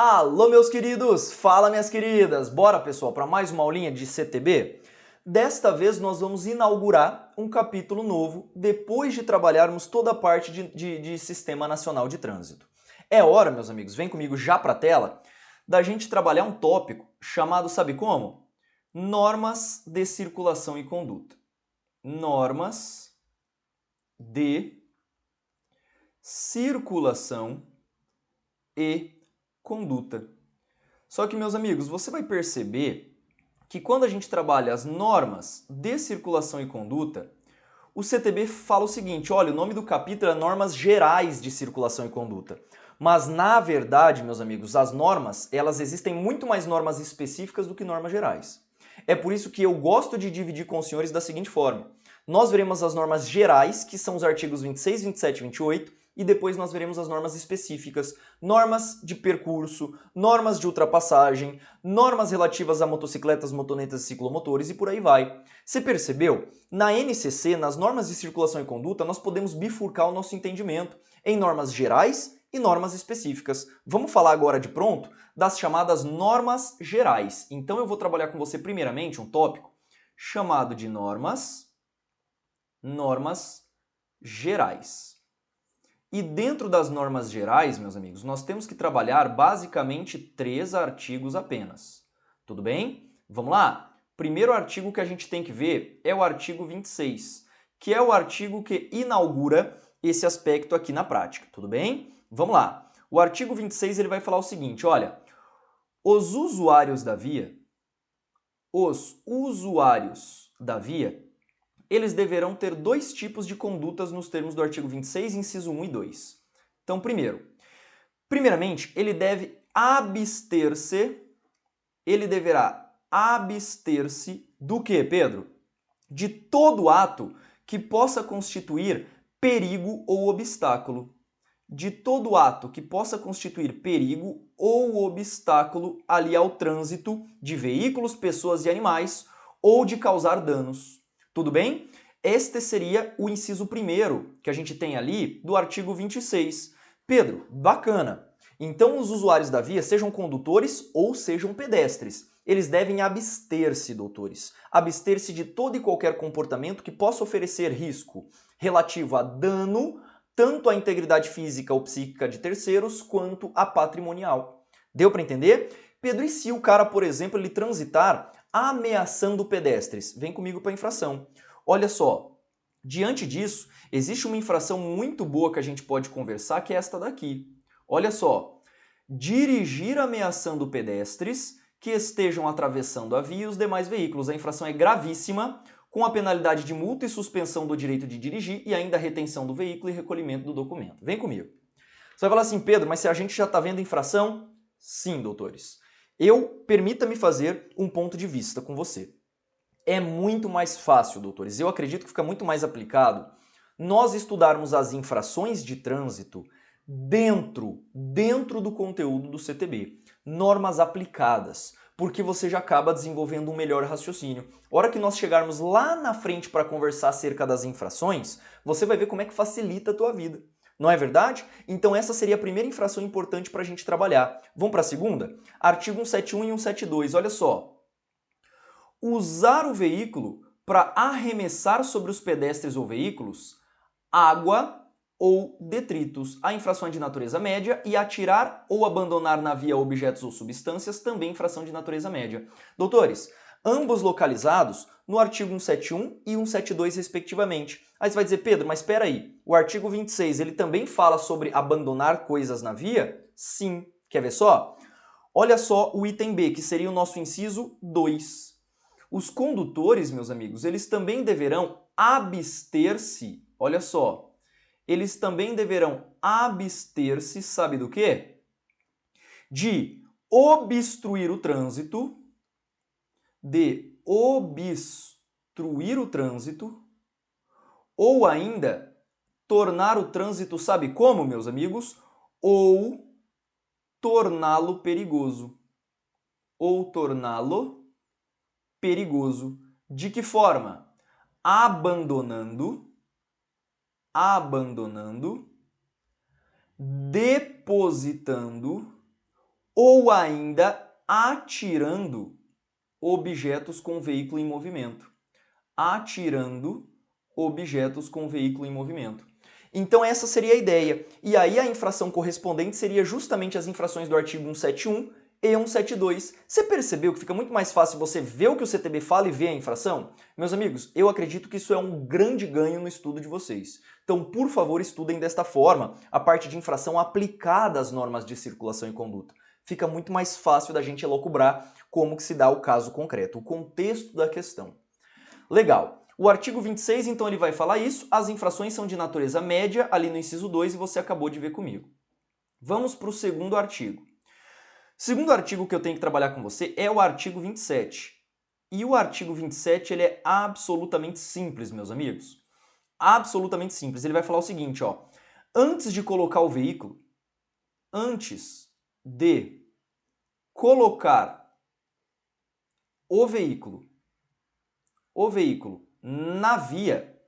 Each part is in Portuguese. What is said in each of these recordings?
Alô, meus queridos! Fala, minhas queridas! Bora, pessoal, para mais uma aulinha de CTB? Desta vez nós vamos inaugurar um capítulo novo depois de trabalharmos toda a parte de Sistema Nacional de Trânsito. É hora, meus amigos, vem comigo já para a tela, da gente trabalhar um tópico chamado, sabe como? Normas de circulação e conduta. Normas de circulação e conduta. Só que, meus amigos, você vai perceber que quando a gente trabalha as normas de circulação e conduta, o CTB fala o seguinte, olha, o nome do capítulo é Normas Gerais de Circulação e Conduta. Mas, na verdade, meus amigos, as normas, elas existem muito mais normas específicas do que normas gerais. É por isso que eu gosto de dividir com os senhores da seguinte forma. Nós veremos as normas gerais, que são os artigos 26, 27 e 28, e depois nós veremos as normas específicas, normas de percurso, normas de ultrapassagem, normas relativas a motocicletas, motonetas e ciclomotores e por aí vai. Você percebeu? Na NCC, nas normas de circulação e conduta, nós podemos bifurcar o nosso entendimento em normas gerais e normas específicas. Vamos falar agora de pronto das chamadas normas gerais. Então eu vou trabalhar com você primeiramente um tópico chamado de normas gerais. E dentro das normas gerais, meus amigos, nós temos que trabalhar basicamente 3 artigos apenas. Tudo bem? Vamos lá? Primeiro artigo que a gente tem que ver é o artigo 26, que é o artigo que inaugura esse aspecto aqui na prática. Tudo bem? Vamos lá. O artigo 26 ele vai falar o seguinte, olha, os usuários da via, eles deverão ter 2 tipos de condutas nos termos do artigo 26, inciso 1 e 2. Então, primeiramente, ele deverá abster-se do que, Pedro? De todo ato que possa constituir perigo ou obstáculo. De todo ato que possa constituir perigo ou obstáculo ali ao trânsito de veículos, pessoas e animais ou de causar danos. Tudo bem? Este seria o inciso 1º que a gente tem ali do artigo 26. Pedro, bacana. Então os usuários da via, sejam condutores ou sejam pedestres, eles devem abster-se, doutores. Abster-se de todo e qualquer comportamento que possa oferecer risco relativo a dano, tanto à integridade física ou psíquica de terceiros, quanto a patrimonial. Deu para entender? Pedro, e se o cara, por exemplo, ele transitar ameaçando pedestres? Vem comigo para a infração. Olha só, diante disso, existe uma infração muito boa que a gente pode conversar, que é esta daqui. Olha só, dirigir ameaçando pedestres que estejam atravessando a via e os demais veículos. A infração é gravíssima, com a penalidade de multa e suspensão do direito de dirigir e ainda retenção do veículo e recolhimento do documento. Vem comigo. Você vai falar assim, Pedro, mas se a gente já está vendo infração? Sim, doutores. Permita-me fazer um ponto de vista com você. É muito mais fácil, doutores, eu acredito que fica muito mais aplicado nós estudarmos as infrações de trânsito dentro do conteúdo do CTB. Normas aplicadas, porque você já acaba desenvolvendo um melhor raciocínio. A hora que nós chegarmos lá na frente para conversar acerca das infrações, você vai ver como é que facilita a tua vida. Não é verdade? Então essa seria a primeira infração importante para a gente trabalhar. Vamos para a segunda? Artigo 171 e 172, olha só. Usar o veículo para arremessar sobre os pedestres ou veículos água ou detritos. A infração é de natureza média e atirar ou abandonar na via objetos ou substâncias também infração de natureza média. Doutores, ambos localizados no artigo 171 e 172 respectivamente. Aí você vai dizer, Pedro, mas espera aí, o artigo 26 ele também fala sobre abandonar coisas na via? Sim. Quer ver só? Olha só o item B, que seria o nosso inciso 2. Os condutores, meus amigos, eles também deverão abster-se, olha só, eles também deverão abster-se, sabe do quê? De obstruir o trânsito, ou ainda tornar o trânsito, sabe como, meus amigos? Ou torná-lo perigoso. De que forma? Abandonando, depositando ou ainda atirando objetos com veículo em movimento. Atirando objetos com veículo em movimento. Então essa seria a ideia. E aí a infração correspondente seria justamente as infrações do artigo 171 e 172. Você percebeu que fica muito mais fácil você ver o que o CTB fala e ver a infração? Meus amigos, eu acredito que isso é um grande ganho no estudo de vocês. Então, por favor, estudem desta forma a parte de infração aplicada às normas de circulação e conduta. Fica muito mais fácil da gente elocubrar como que se dá o caso concreto, o contexto da questão. Legal. O artigo 26, então, ele vai falar isso. As infrações são de natureza média, ali no inciso 2, e você acabou de ver comigo. Vamos para o segundo artigo. O segundo artigo que eu tenho que trabalhar com você é o artigo 27. E o artigo 27, ele é absolutamente simples, meus amigos. Absolutamente simples. Ele vai falar o seguinte, ó. Antes de colocar o veículo, antes de colocar o veículo na via,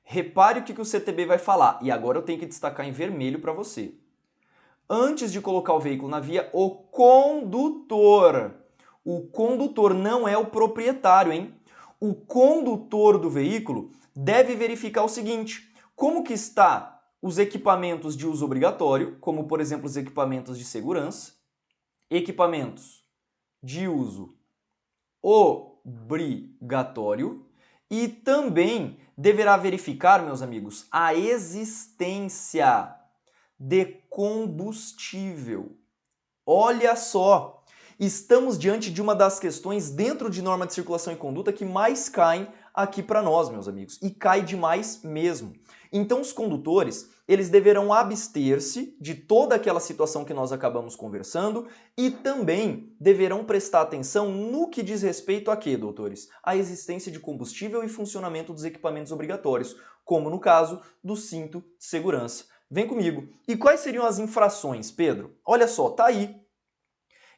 repare o que o CTB vai falar. E agora eu tenho que destacar em vermelho para você. Antes de colocar o veículo na via, o condutor não é o proprietário, hein? O condutor do veículo deve verificar o seguinte: como que está os equipamentos de uso obrigatório, como por exemplo os equipamentos de segurança, equipamentos de uso obrigatório, e também deverá verificar, meus amigos, a existência de combustível. Olha só, estamos diante de uma das questões dentro de norma de circulação e conduta que mais caem aqui para nós, meus amigos, e cai demais mesmo. Então os condutores, eles deverão abster-se de toda aquela situação que nós acabamos conversando e também deverão prestar atenção no que diz respeito a quê, doutores? A existência de combustível e funcionamento dos equipamentos obrigatórios, como no caso do cinto de segurança. Vem comigo. E quais seriam as infrações, Pedro? Olha só, tá aí.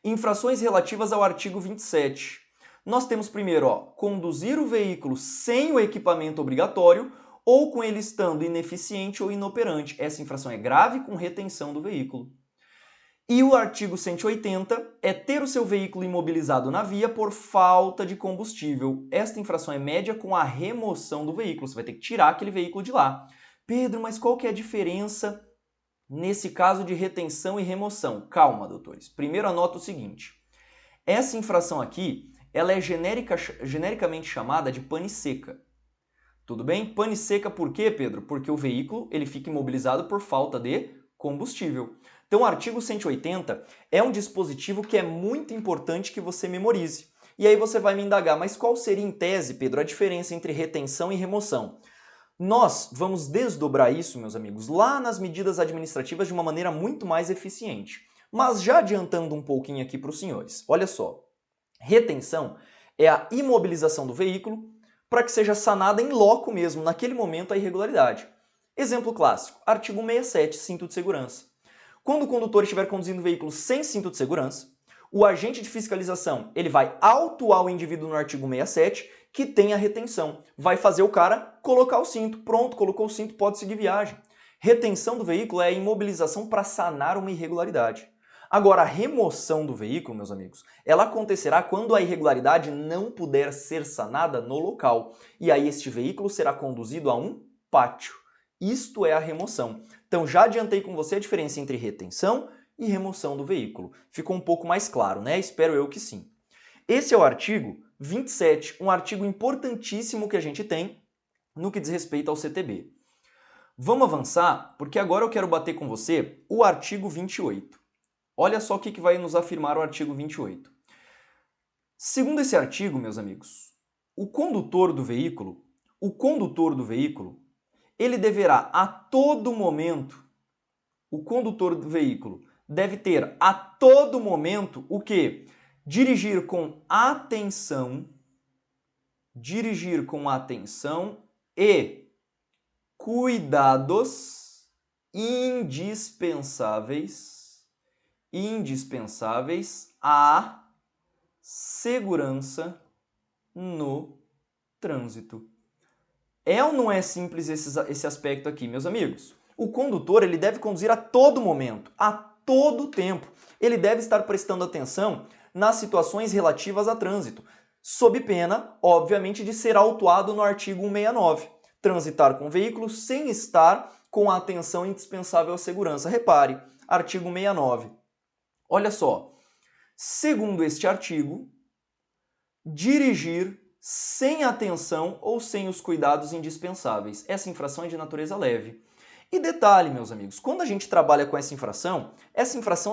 Infrações relativas ao artigo 27. Nós temos primeiro, ó, conduzir o veículo sem o equipamento obrigatório ou com ele estando ineficiente ou inoperante. Essa infração é grave com retenção do veículo. E o artigo 180 é ter o seu veículo imobilizado na via por falta de combustível. Esta infração é média com a remoção do veículo. Você vai ter que tirar aquele veículo de lá. Pedro, mas qual que é a diferença nesse caso de retenção e remoção? Calma, doutores. Primeiro anota o seguinte. Essa infração aqui, ela é genericamente chamada de pane seca. Tudo bem? Pane seca por quê, Pedro? Porque o veículo ele fica imobilizado por falta de combustível. Então o artigo 180 é um dispositivo que é muito importante que você memorize. E aí você vai me indagar, mas qual seria em tese, Pedro, a diferença entre retenção e remoção? Nós vamos desdobrar isso, meus amigos, lá nas medidas administrativas de uma maneira muito mais eficiente. Mas já adiantando um pouquinho aqui para os senhores, olha só. Retenção é a imobilização do veículo para que seja sanada em loco mesmo, naquele momento, a irregularidade. Exemplo clássico, artigo 67, cinto de segurança. Quando o condutor estiver conduzindo o veículo sem cinto de segurança, o agente de fiscalização ele vai autuar o indivíduo no artigo 67 que tem a retenção. Vai fazer o cara colocar o cinto. Pronto, colocou o cinto, pode seguir viagem. Retenção do veículo é a imobilização para sanar uma irregularidade. Agora, a remoção do veículo, meus amigos, ela acontecerá quando a irregularidade não puder ser sanada no local. E aí este veículo será conduzido a um pátio. Isto é a remoção. Então já adiantei com você a diferença entre retenção e remoção do veículo. Ficou um pouco mais claro, né? Espero eu que sim. Esse é o artigo 27, um artigo importantíssimo que a gente tem no que diz respeito ao CTB. Vamos avançar, porque agora eu quero bater com você o artigo 28. Olha só o que vai nos afirmar o artigo 28. Segundo esse artigo, meus amigos, o condutor do veículo, ele deverá a todo momento, o condutor do veículo deve ter a todo momento o quê? Dirigir com atenção e cuidados indispensáveis à segurança no trânsito. É ou não é simples esse aspecto aqui, meus amigos? O condutor ele deve conduzir a todo momento todo o tempo. Ele deve estar prestando atenção nas situações relativas a trânsito, sob pena, obviamente, de ser autuado no artigo 169. Transitar com veículo sem estar com a atenção indispensável à segurança. Repare, artigo 169. Olha só, segundo este artigo, dirigir sem atenção ou sem os cuidados indispensáveis. Essa infração é de natureza leve. E detalhe, meus amigos, quando a gente trabalha com essa infração,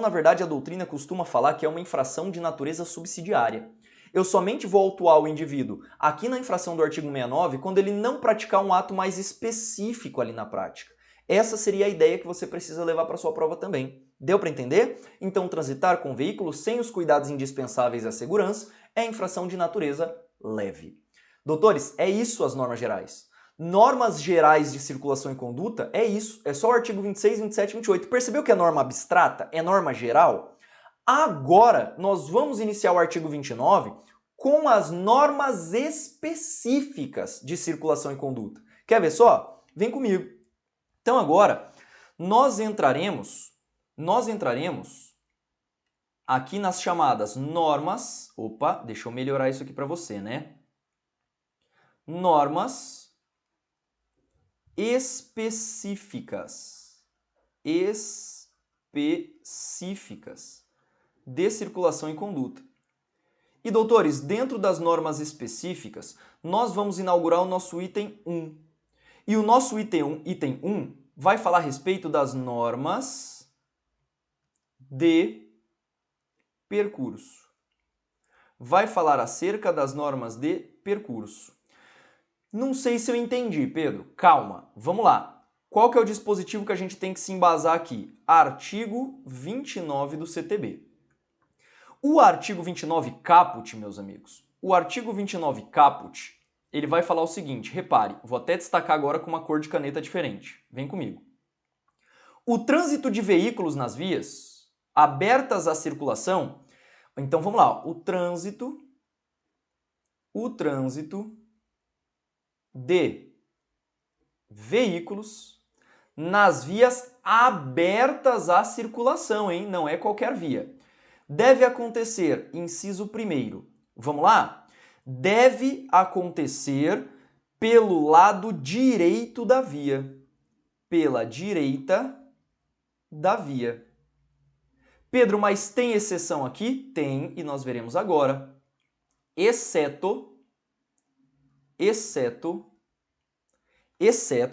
na verdade, a doutrina costuma falar que é uma infração de natureza subsidiária. Eu somente vou autuar o indivíduo aqui na infração do artigo 169 quando ele não praticar um ato mais específico ali na prática. Essa seria a ideia que você precisa levar para sua prova também. Deu para entender? Então, transitar com o veículo sem os cuidados indispensáveis à segurança é infração de natureza leve. Doutores, é isso as normas gerais. Normas gerais de circulação e conduta é isso. É só o artigo 26, 27 e 28. Percebeu que é norma abstrata? É norma geral? Agora, nós vamos iniciar o artigo 29 com as normas específicas de circulação e conduta. Quer ver só? Vem comigo. Então agora, nós entraremos aqui nas chamadas normas... Opa, deixa eu melhorar isso aqui para você, né? Normas específicas de circulação e conduta. E, doutores, dentro das normas específicas, nós vamos inaugurar o nosso item 1. E o nosso item 1 vai falar a respeito das normas de percurso. Vai falar acerca das normas de percurso. Não sei se eu entendi, Pedro. Calma, vamos lá. Qual que é o dispositivo que a gente tem que se embasar aqui? Artigo 29 do CTB. O artigo 29 caput, meus amigos, o artigo 29 caput, ele vai falar o seguinte, repare, vou até destacar agora com uma cor de caneta diferente. Vem comigo. O trânsito de veículos nas vias abertas à circulação, então vamos lá, o trânsito de veículos nas vias abertas à circulação, hein? Não é qualquer via. Deve acontecer, inciso 1º, vamos lá? Deve acontecer pelo lado direito da via. Pela direita da via. Pedro, mas tem exceção aqui? Tem, e nós veremos agora. Exceto,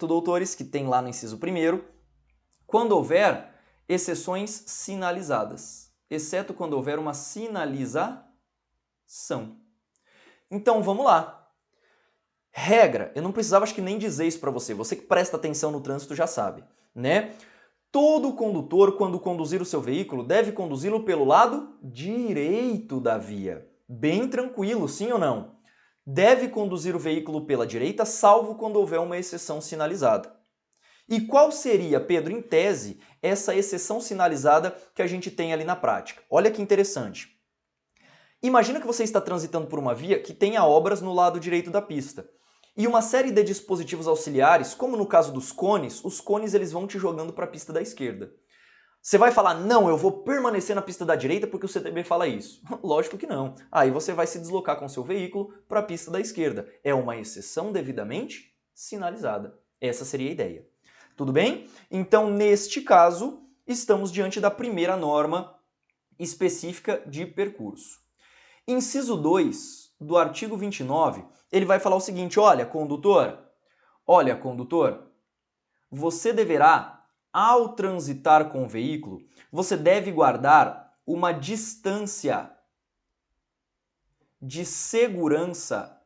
doutores, que tem lá no inciso 1º, quando houver exceções sinalizadas. Exceto quando houver uma sinalização. Então, vamos lá. Regra, eu não precisava acho que nem dizer isso para você. Você que presta atenção no trânsito já sabe, né? Todo condutor, quando conduzir o seu veículo, deve conduzi-lo pelo lado direito da via. Bem tranquilo, sim ou não? Deve conduzir o veículo pela direita, salvo quando houver uma exceção sinalizada. E qual seria, Pedro, em tese, essa exceção sinalizada que a gente tem ali na prática? Olha que interessante. Imagina que você está transitando por uma via que tenha obras no lado direito da pista. E uma série de dispositivos auxiliares, como no caso dos cones, os cones eles vão te jogando para a pista da esquerda. Você vai falar, não, eu vou permanecer na pista da direita porque o CTB fala isso. Lógico que não. Aí você vai se deslocar com seu veículo para a pista da esquerda. É uma exceção devidamente sinalizada. Essa seria a ideia. Tudo bem? Então, neste caso, estamos diante da primeira norma específica de percurso. Inciso 2 do artigo 29, ele vai falar o seguinte, olha, condutor, você deverá, ao transitar com o veículo, você deve guardar uma distância de segurança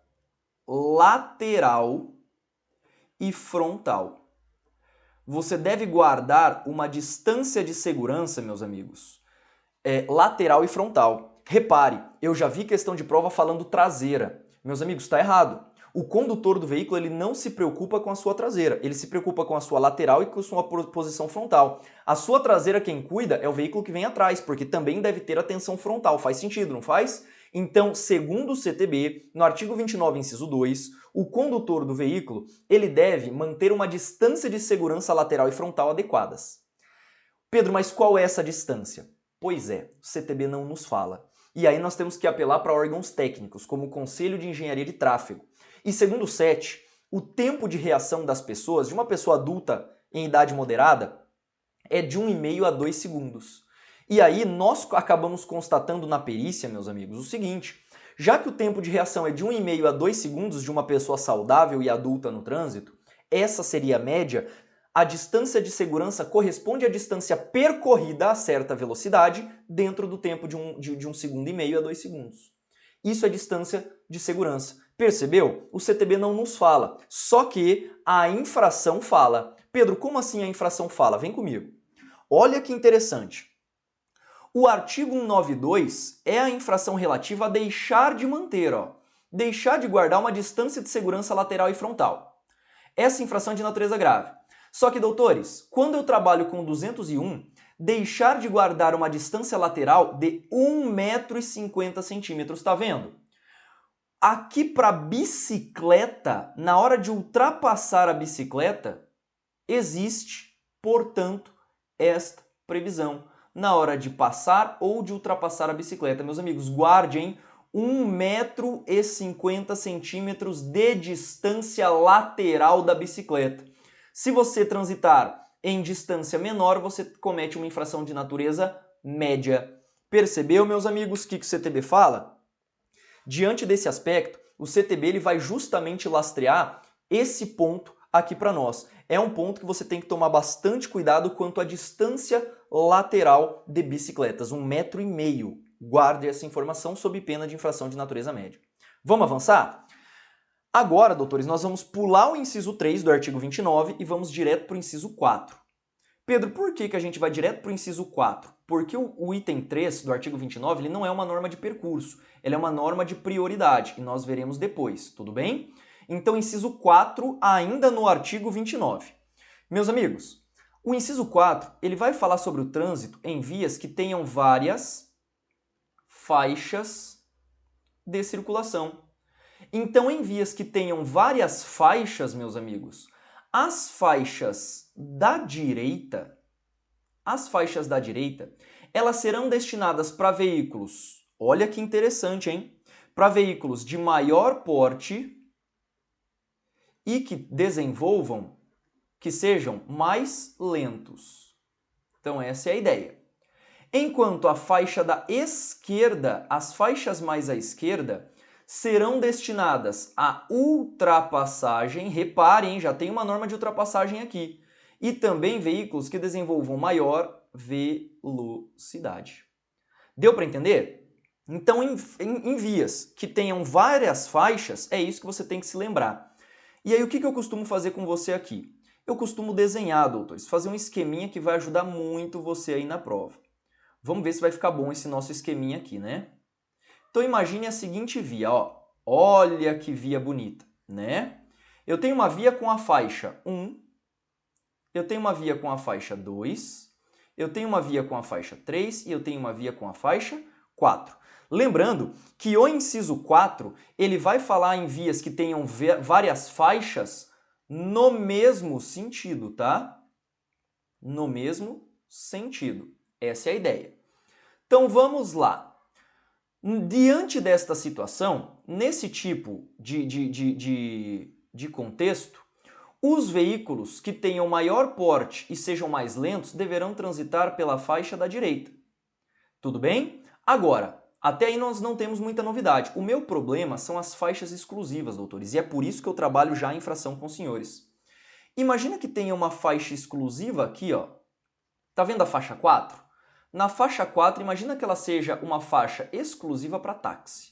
lateral e frontal. Você deve guardar uma distância de segurança, meus amigos, lateral e frontal. Repare, eu já vi questão de prova falando traseira. Meus amigos, está errado. O condutor do veículo ele não se preocupa com a sua traseira, ele se preocupa com a sua lateral e com a sua posição frontal. A sua traseira quem cuida é o veículo que vem atrás, porque também deve ter atenção frontal. Faz sentido, não faz? Então, segundo o CTB, no artigo 29, inciso 2, o condutor do veículo ele deve manter uma distância de segurança lateral e frontal adequadas. Pedro, mas qual é essa distância? Pois é, o CTB não nos fala. E aí nós temos que apelar para órgãos técnicos, como o Conselho de Engenharia de Tráfego. E segundo o CET, o tempo de reação das pessoas, de uma pessoa adulta em idade moderada, é de 1,5 a 2 segundos. E aí nós acabamos constatando na perícia, meus amigos, o seguinte: já que o tempo de reação é de 1,5 a 2 segundos de uma pessoa saudável e adulta no trânsito, essa seria a média, a distância de segurança corresponde à distância percorrida a certa velocidade dentro do tempo de 1,5 segundo a 2 segundos. Isso é distância de segurança. Percebeu? O CTB não nos fala, só que a infração fala. Pedro, como assim a infração fala? Vem comigo. Olha que interessante. O artigo 192 é a infração relativa a deixar de manter, deixar de guardar uma distância de segurança lateral e frontal. Essa infração é de natureza grave. Só que, doutores, quando eu trabalho com 201, deixar de guardar uma distância lateral de 1,50 m, tá vendo? Aqui para bicicleta, na hora de ultrapassar a bicicleta, existe, portanto, esta previsão. Na hora de passar ou de ultrapassar a bicicleta. Meus amigos, guardem 1,50 m de distância lateral da bicicleta. Se você transitar em distância menor, você comete uma infração de natureza média. Percebeu, meus amigos, o que o CTB fala? Diante desse aspecto, o CTB ele vai justamente lastrear esse ponto aqui para nós. É um ponto que você tem que tomar bastante cuidado quanto à distância lateral de bicicletas, 1,5 m. Guarde essa informação sob pena de infração de natureza média. Vamos avançar? Agora, doutores, nós vamos pular o inciso 3 do artigo 29 e vamos direto para o inciso 4. Pedro, por que a gente vai direto para o inciso 4? Porque o item 3 do artigo 29 ele não é uma norma de percurso, ele é uma norma de prioridade, que nós veremos depois, tudo bem? Então, inciso 4, ainda no artigo 29. Meus amigos, o inciso 4 ele vai falar sobre o trânsito em vias que tenham várias faixas de circulação. Então, em vias que tenham várias faixas, meus amigos, as faixas da direita, elas serão destinadas para veículos, olha que interessante, hein? Para veículos de maior porte e que desenvolvam, que sejam mais lentos. Então, essa é a ideia. Enquanto a faixa da esquerda, as faixas mais à esquerda, serão destinadas à ultrapassagem, reparem, já tem uma norma de ultrapassagem aqui, e também veículos que desenvolvam maior velocidade. Deu para entender? Então, em vias que tenham várias faixas, é isso que você tem que se lembrar. E aí, o que eu costumo fazer com você aqui? Eu costumo desenhar, doutores, fazer um esqueminha que vai ajudar muito você aí na prova. Vamos ver se vai ficar bom esse nosso esqueminha aqui, né? Então imagine a seguinte via, ó. Olha que via bonita, né? Eu tenho uma via com a faixa 1, eu tenho uma via com a faixa 2, eu tenho uma via com a faixa 3 e eu tenho uma via com a faixa 4. Lembrando que o inciso 4, ele vai falar em vias que tenham várias faixas no mesmo sentido, tá? No mesmo sentido. Essa é a ideia. Então vamos lá. Diante desta situação, nesse tipo de contexto, os veículos que tenham maior porte e sejam mais lentos deverão transitar pela faixa da direita. Tudo bem? Agora, até aí nós não temos muita novidade. O meu problema são as faixas exclusivas, doutores, e é por isso que eu trabalho já em infração com os senhores. Imagina que tenha uma faixa exclusiva aqui, ó. Tá vendo a faixa 4? Na faixa 4, imagina que ela seja uma faixa exclusiva para táxi.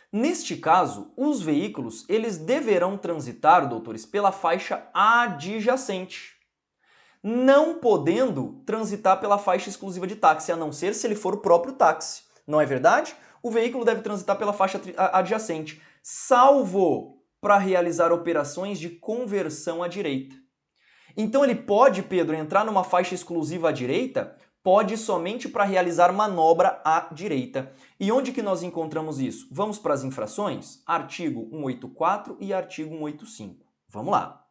Neste caso, os veículos eles deverão transitar, doutores, pela faixa adjacente, não podendo transitar pela faixa exclusiva de táxi, a não ser se ele for o próprio táxi. Não é verdade? O veículo deve transitar pela faixa adjacente, salvo para realizar operações de conversão à direita. Então ele pode, Pedro, entrar numa faixa exclusiva à direita? Pode somente para realizar manobra à direita. E onde que nós encontramos isso? Vamos para as infrações? Artigo 184 e artigo 185. Vamos lá.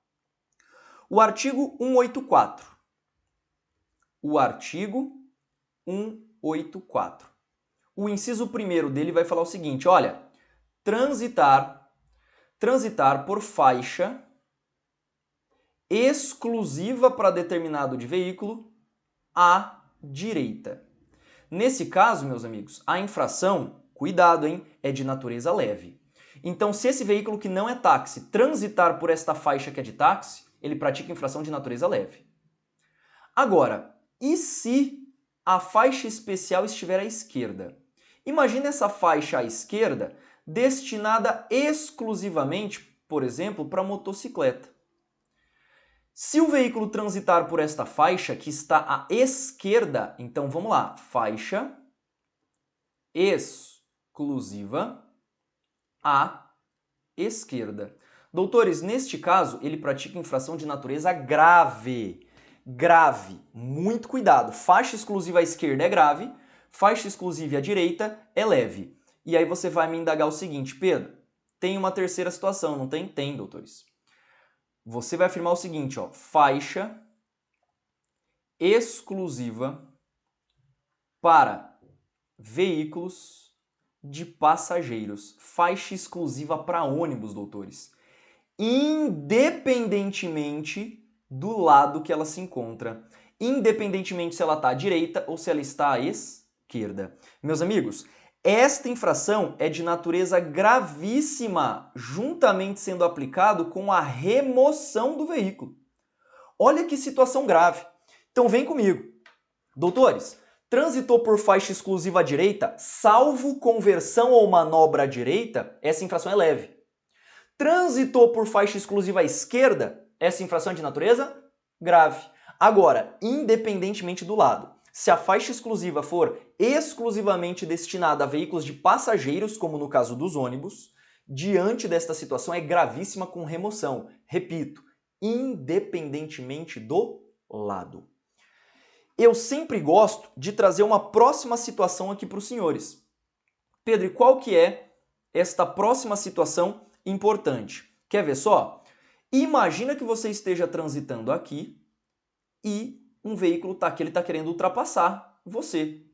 O artigo 184. o artigo 184. O inciso 1º dele vai falar o seguinte, olha, transitar por faixa exclusiva para determinado de veículo à direita. Nesse caso, meus amigos, a infração, cuidado, hein, é de natureza leve. Então, se esse veículo que não é táxi transitar por esta faixa que é de táxi, ele pratica infração de natureza leve. Agora, e se a faixa especial estiver à esquerda? Imagina essa faixa à esquerda destinada exclusivamente, por exemplo, para motocicleta. Se o veículo transitar por esta faixa que está à esquerda, então vamos lá, faixa exclusiva à esquerda. Doutores, neste caso, ele pratica infração de natureza grave. Grave, muito cuidado. Faixa exclusiva à esquerda é grave, faixa exclusiva à direita é leve. E aí você vai me indagar o seguinte, Pedro, tem uma terceira situação, não tem? Tem, doutores. Você vai afirmar o seguinte, ó, faixa exclusiva para veículos de passageiros. Faixa exclusiva para ônibus, doutores. Independentemente do lado que ela se encontra. Independentemente se ela está à direita ou se ela está à esquerda. Meus amigos, esta infração é de natureza gravíssima, juntamente sendo aplicado com a remoção do veículo. Olha que situação grave. Então vem comigo. Doutores, transitou por faixa exclusiva à direita, salvo conversão ou manobra à direita, essa infração é leve. Transitou por faixa exclusiva à esquerda, essa infração é de natureza grave. Agora, independentemente do lado, se a faixa exclusiva for exclusivamente destinada a veículos de passageiros, como no caso dos ônibus, diante desta situação é gravíssima com remoção. Repito, independentemente do lado. Eu sempre gosto de trazer uma próxima situação aqui para os senhores. Pedro, e qual que é esta próxima situação importante? Quer ver só? Imagina que você esteja transitando aqui e um veículo está aqui, ele está querendo ultrapassar você.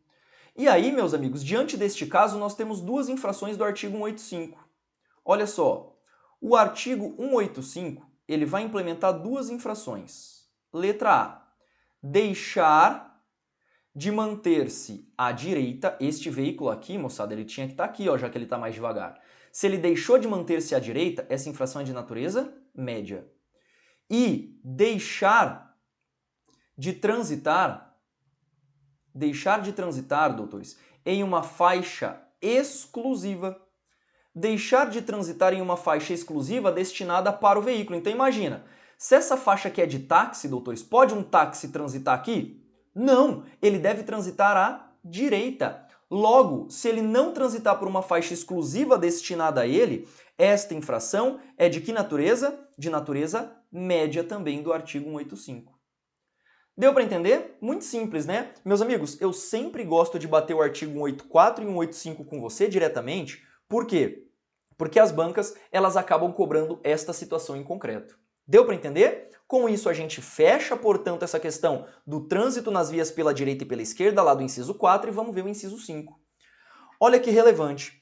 E aí, meus amigos, diante deste caso, nós temos duas infrações do artigo 185. Olha só, o artigo 185, ele vai implementar duas infrações. Letra A, deixar de manter-se à direita. Este veículo aqui, moçada, ele tinha que estar aqui, ó, já que ele está mais devagar. Se ele deixou de manter-se à direita, essa infração é de natureza média. E deixar de transitar, doutores, em uma faixa exclusiva. Deixar de transitar em uma faixa exclusiva destinada para o veículo. Então imagina, se essa faixa aqui é de táxi, doutores, pode um táxi transitar aqui? Não, ele deve transitar à direita. Logo, se ele não transitar por uma faixa exclusiva destinada a ele, esta infração é de que natureza? De natureza média também do artigo 185. Deu para entender? Muito simples, né? Meus amigos, eu sempre gosto de bater o artigo 184 e 185 com você diretamente. Por quê? Porque as bancas, elas acabam cobrando esta situação em concreto. Deu para entender? Com isso a gente fecha, portanto, essa questão do trânsito nas vias pela direita e pela esquerda, lá do inciso 4, e vamos ver o inciso 5. Olha que relevante.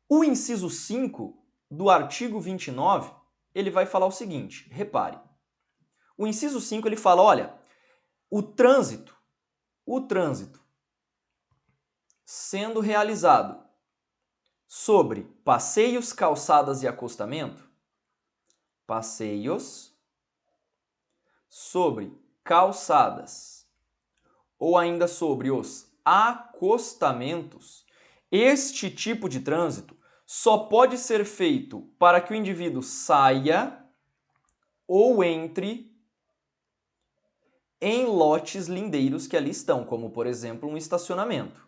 O inciso 5 do artigo 29, ele vai falar o seguinte, repare. O inciso 5, ele fala, olha, o trânsito sendo realizado sobre passeios, calçadas e acostamento, passeios sobre calçadas ou ainda sobre os acostamentos, este tipo de trânsito só pode ser feito para que o indivíduo saia ou entre em lotes lindeiros que ali estão, como por exemplo um estacionamento,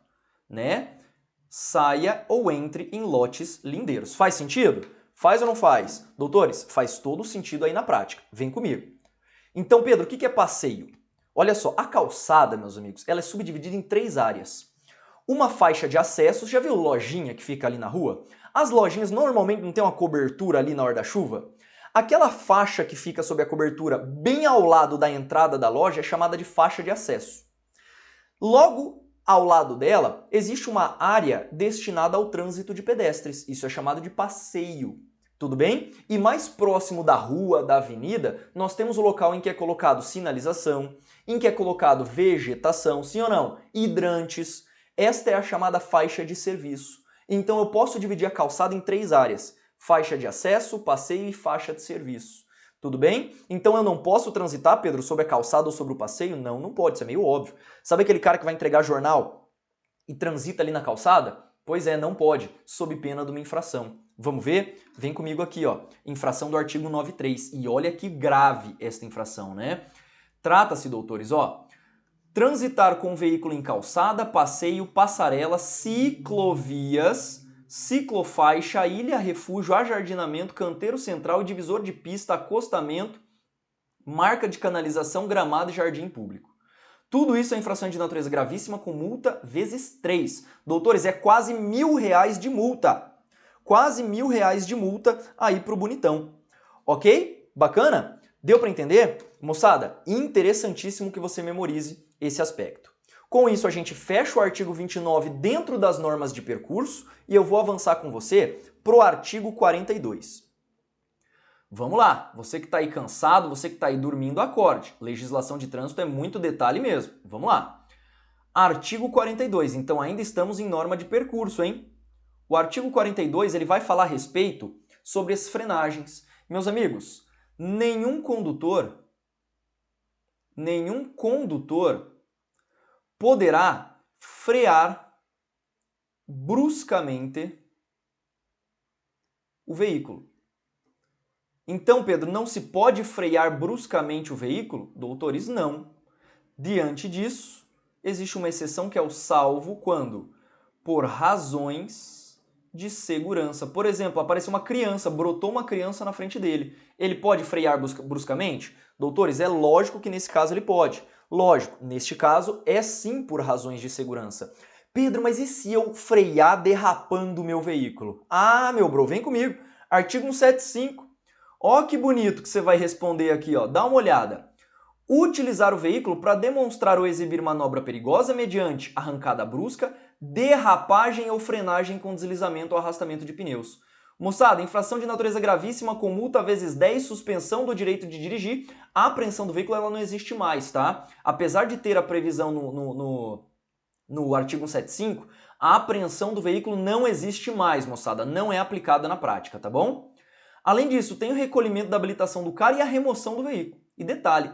né? Saia ou entre em lotes lindeiros. Faz sentido? Faz ou não faz? Doutores, faz todo sentido aí na prática. Vem comigo. Então, Pedro, o que é passeio? Olha só, a calçada, meus amigos, ela é subdividida em 3 áreas. Uma faixa de acesso, já viu lojinha que fica ali na rua? As lojinhas normalmente não tem uma cobertura ali na hora da chuva? Aquela faixa que fica sob a cobertura bem ao lado da entrada da loja é chamada de faixa de acesso. Logo ao lado dela, existe uma área destinada ao trânsito de pedestres. Isso é chamado de passeio. Tudo bem? E mais próximo da rua, da avenida, nós temos o local em que é colocado sinalização, em que é colocado vegetação, sim ou não? Hidrantes. Esta é a chamada faixa de serviço. Então eu posso dividir a calçada em 3 áreas: faixa de acesso, passeio e faixa de serviço. Tudo bem? Então eu não posso transitar, Pedro, sobre a calçada ou sobre o passeio? Não, não pode, isso é meio óbvio. Sabe aquele cara que vai entregar jornal e transita ali na calçada? Pois é, não pode, sob pena de uma infração. Vamos ver? Vem comigo aqui, ó. Infração do artigo 93. E olha que grave esta infração, né? Trata-se, doutores, ó, transitar com veículo em calçada, passeio, passarela, ciclovias, ciclofaixa, ilha, refúgio, ajardinamento, canteiro central, divisor de pista, acostamento, marca de canalização, gramado e jardim público. Tudo isso é infração de natureza gravíssima com multa vezes 3. Doutores, é quase R$1.000 de multa. Quase R$1.000 de multa aí pro bonitão. Ok? Bacana? Deu para entender? Moçada, interessantíssimo que você memorize esse aspecto. Com isso, a gente fecha o artigo 29 dentro das normas de percurso e eu vou avançar com você pro artigo 42. Vamos lá, você que está aí cansado, você que está aí dormindo, acorde. Legislação de trânsito é muito detalhe mesmo. Vamos lá. Artigo 42, então ainda estamos em norma de percurso, hein? O artigo 42 ele vai falar a respeito sobre as frenagens. Meus amigos, nenhum condutor poderá frear bruscamente o veículo. Então, Pedro, não se pode frear bruscamente o veículo? Doutores, não. Diante disso, existe uma exceção que é o salvo quando? Por razões de segurança. Por exemplo, apareceu uma criança, brotou uma criança na frente dele. Ele pode frear bruscamente? Doutores, é lógico que nesse caso ele pode. Lógico, neste caso é sim por razões de segurança. Pedro, mas e se eu frear derrapando o meu veículo? Ah, meu bro, vem comigo. Artigo 175. Ó que bonito que você vai responder aqui, ó. Dá uma olhada. Utilizar o veículo para demonstrar ou exibir manobra perigosa mediante arrancada brusca, derrapagem ou frenagem com deslizamento ou arrastamento de pneus. Moçada, infração de natureza gravíssima com multa vezes 10, suspensão do direito de dirigir. A apreensão do veículo ela não existe mais, tá? Apesar de ter a previsão no artigo 175, a apreensão do veículo não existe mais, moçada. Não é aplicada na prática, tá bom? Além disso, tem o recolhimento da habilitação do cara e a remoção do veículo. E detalhe,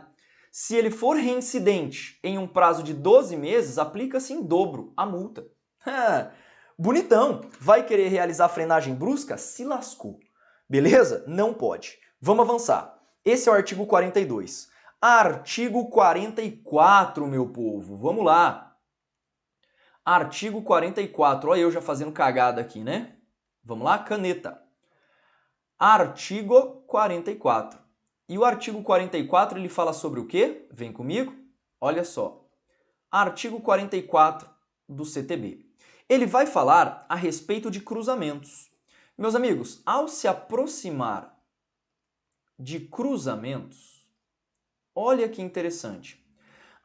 se ele for reincidente em um prazo de 12 meses, aplica-se em dobro a multa. Bonitão! Vai querer realizar frenagem brusca? Se lascou. Beleza? Não pode. Vamos avançar. Esse é o artigo 42. Artigo 44, meu povo. Vamos lá. Artigo 44. Olha eu já fazendo cagada aqui, né? Vamos lá, caneta. Artigo 44. E o artigo 44 ele fala sobre o quê? Vem comigo. Olha só. Artigo 44 do CTB. Ele vai falar a respeito de cruzamentos. Meus amigos, ao se aproximar de cruzamentos, olha que interessante.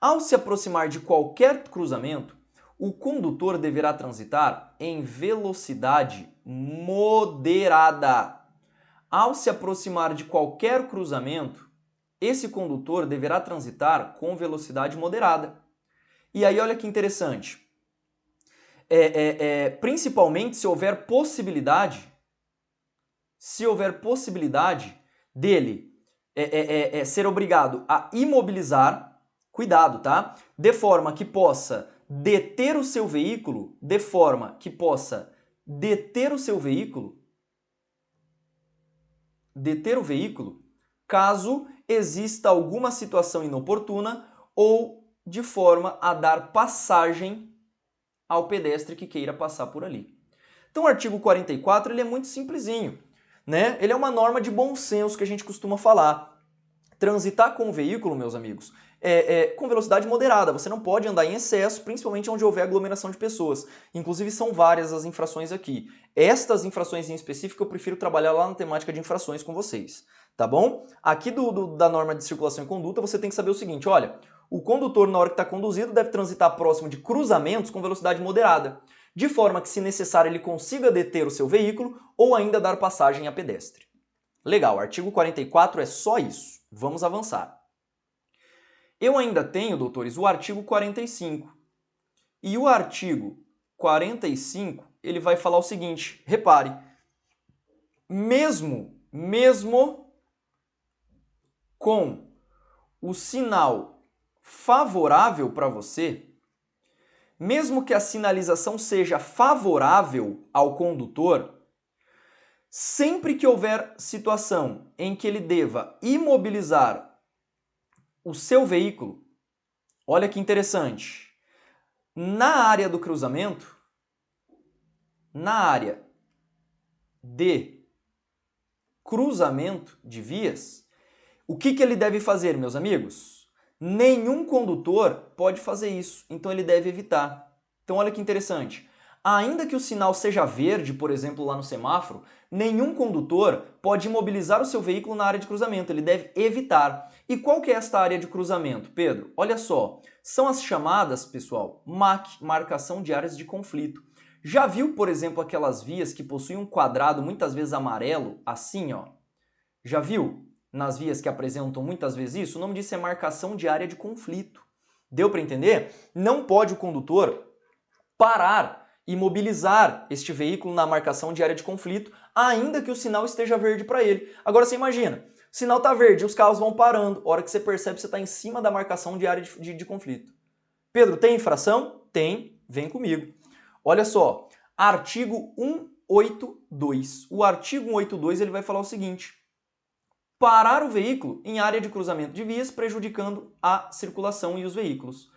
Ao se aproximar de qualquer cruzamento, o condutor deverá transitar em velocidade moderada. Ao se aproximar de qualquer cruzamento, esse condutor deverá transitar com velocidade moderada. E aí olha que interessante. Principalmente se houver possibilidade dele ser obrigado a imobilizar, cuidado, tá? De forma que possa deter o seu veículo, caso exista alguma situação inoportuna ou de forma a dar passagem ao pedestre que queira passar por ali. Então o artigo 44 ele é muito simplesinho, né? Ele é uma norma de bom senso que a gente costuma falar. Transitar com o veículo, meus amigos, com velocidade moderada. Você não pode andar em excesso, principalmente onde houver aglomeração de pessoas. Inclusive são várias as infrações aqui. Estas infrações em específico eu prefiro trabalhar lá na temática de infrações com vocês, tá bom? Aqui da norma de circulação e conduta você tem que saber o seguinte, olha, O condutor, na hora que está conduzido, deve transitar próximo de cruzamentos com velocidade moderada, de forma que, se necessário, ele consiga deter o seu veículo ou ainda dar passagem a pedestre. Legal, artigo 44 é só isso. Vamos avançar. Eu ainda tenho, doutores, o artigo 45. E o artigo 45, ele vai falar o seguinte, repare, mesmo com o sinal favorável para você, mesmo que a sinalização seja favorável ao condutor, sempre que houver situação em que ele deva imobilizar o seu veículo, olha que interessante, na área do cruzamento, na área de cruzamento de vias, o que ele deve fazer, meus amigos? Nenhum condutor pode fazer isso, então ele deve evitar. Então olha que interessante. Ainda que o sinal seja verde, por exemplo, lá no semáforo, nenhum condutor pode imobilizar o seu veículo na área de cruzamento, ele deve evitar. E qual que é esta área de cruzamento, Pedro? Olha só, são as chamadas, pessoal, MAC, marcação de áreas de conflito. Já viu, por exemplo, aquelas vias que possuem um quadrado muitas vezes amarelo, assim, ó? Já viu? Nas vias que apresentam muitas vezes isso, o nome disso é marcação de área de conflito. Deu para entender? Não pode o condutor parar e mobilizar este veículo na marcação de área de conflito, ainda que o sinal esteja verde para ele. Agora você imagina, o sinal está verde e os carros vão parando, a hora que você percebe você está em cima da marcação de área de conflito. Pedro, tem infração? Tem, vem comigo. Olha só, artigo 182. O artigo 182 ele vai falar o seguinte: parar o veículo em área de cruzamento de vias, prejudicando a circulação e os veículos.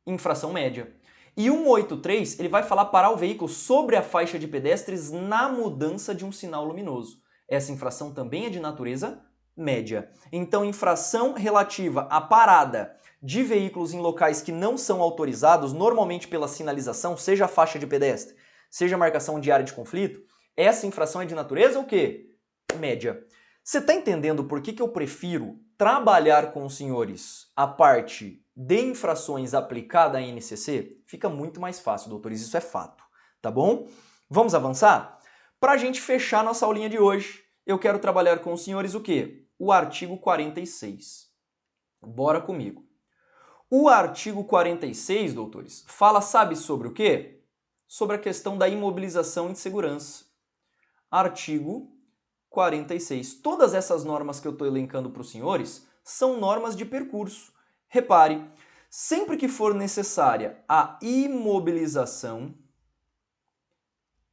Infração média. E 183, ele vai falar parar o veículo sobre a faixa de pedestres na mudança de um sinal luminoso. Essa infração também é de natureza média. Então, infração relativa à parada de veículos em locais que não são autorizados, normalmente pela sinalização, seja a faixa de pedestre, seja a marcação de área de conflito, essa infração é de natureza o quê? Média. Você está entendendo por que eu prefiro trabalhar com os senhores a parte de infrações aplicada à NCC? Fica muito mais fácil, doutores, isso é fato, tá bom? Vamos avançar? Para a gente fechar nossa aulinha de hoje, eu quero trabalhar com os senhores o quê? O artigo 46. Bora comigo. O artigo 46, doutores, fala, sabe sobre o quê? Sobre a questão da imobilização de segurança. Artigo 46. Todas essas normas que eu estou elencando para os senhores são normas de percurso. Repare, sempre que for necessária a imobilização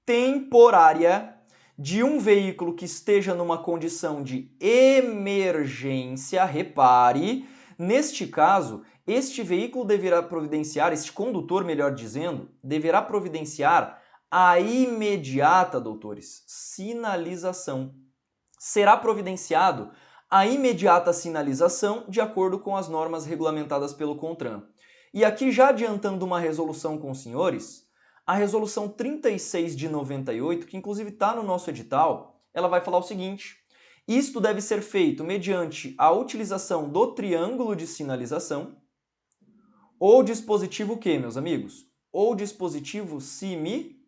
temporária de um veículo que esteja numa condição de emergência, repare, neste caso, este veículo deverá providenciar, este condutor, melhor dizendo, deverá providenciar a imediata, doutores, sinalização. Será providenciado a imediata sinalização de acordo com as normas regulamentadas pelo CONTRAN. E aqui, já adiantando uma resolução com os senhores, a resolução 36 de 98, que inclusive está no nosso edital, ela vai falar o seguinte: isto deve ser feito mediante a utilização do triângulo de sinalização ou dispositivo o quê, meus amigos? Ou dispositivo similar.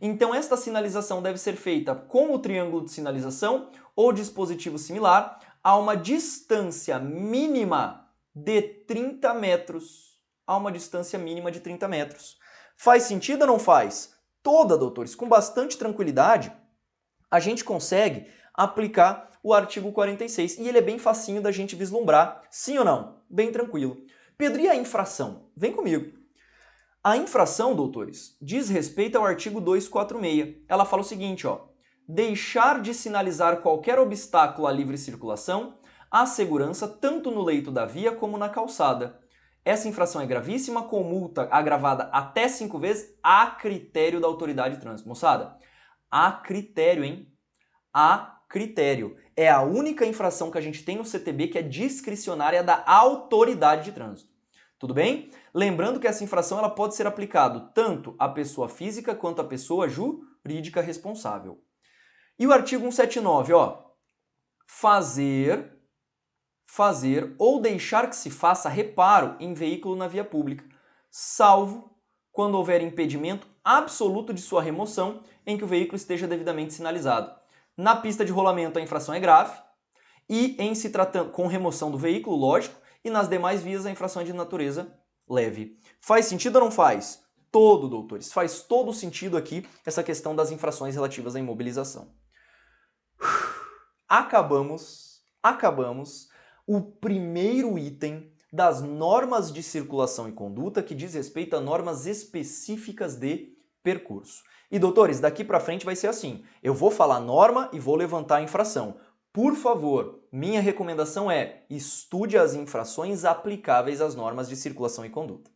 Então, esta sinalização deve ser feita com o triângulo de sinalização ou dispositivo similar a uma distância mínima de 30 metros. A uma distância mínima de 30 metros. Faz sentido ou não faz? Toda, doutores, com bastante tranquilidade, a gente consegue aplicar o artigo 46. E ele é bem facinho da gente vislumbrar. Sim ou não? Bem tranquilo. Pedro, e a infração? Vem comigo. A infração, doutores, diz respeito ao artigo 246. Ela fala o seguinte, ó: deixar de sinalizar qualquer obstáculo à livre circulação, à segurança, tanto no leito da via como na calçada. Essa infração é gravíssima, com multa agravada até 5 vezes, a critério da autoridade de trânsito. Moçada, a critério, hein? A critério. É a única infração que a gente tem no CTB que é discricionária da autoridade de trânsito. Tudo bem? Lembrando que essa infração ela pode ser aplicada tanto à pessoa física quanto à pessoa jurídica responsável. E o artigo 179, ó: fazer fazer ou deixar que se faça reparo em veículo na via pública, salvo quando houver impedimento absoluto de sua remoção em que o veículo esteja devidamente sinalizado. Na pista de rolamento a infração é grave e em se tratando com remoção do veículo, lógico, e nas demais vias a infração é de natureza leve. Faz sentido ou não faz? Todo, doutores. Faz todo sentido aqui essa questão das infrações relativas à imobilização. Acabamos o primeiro item das normas de circulação e conduta que diz respeito a normas específicas de percurso. E doutores, daqui para frente vai ser assim, eu vou falar norma e vou levantar a infração. Por favor, minha recomendação é estude as infrações aplicáveis às normas de circulação e conduta.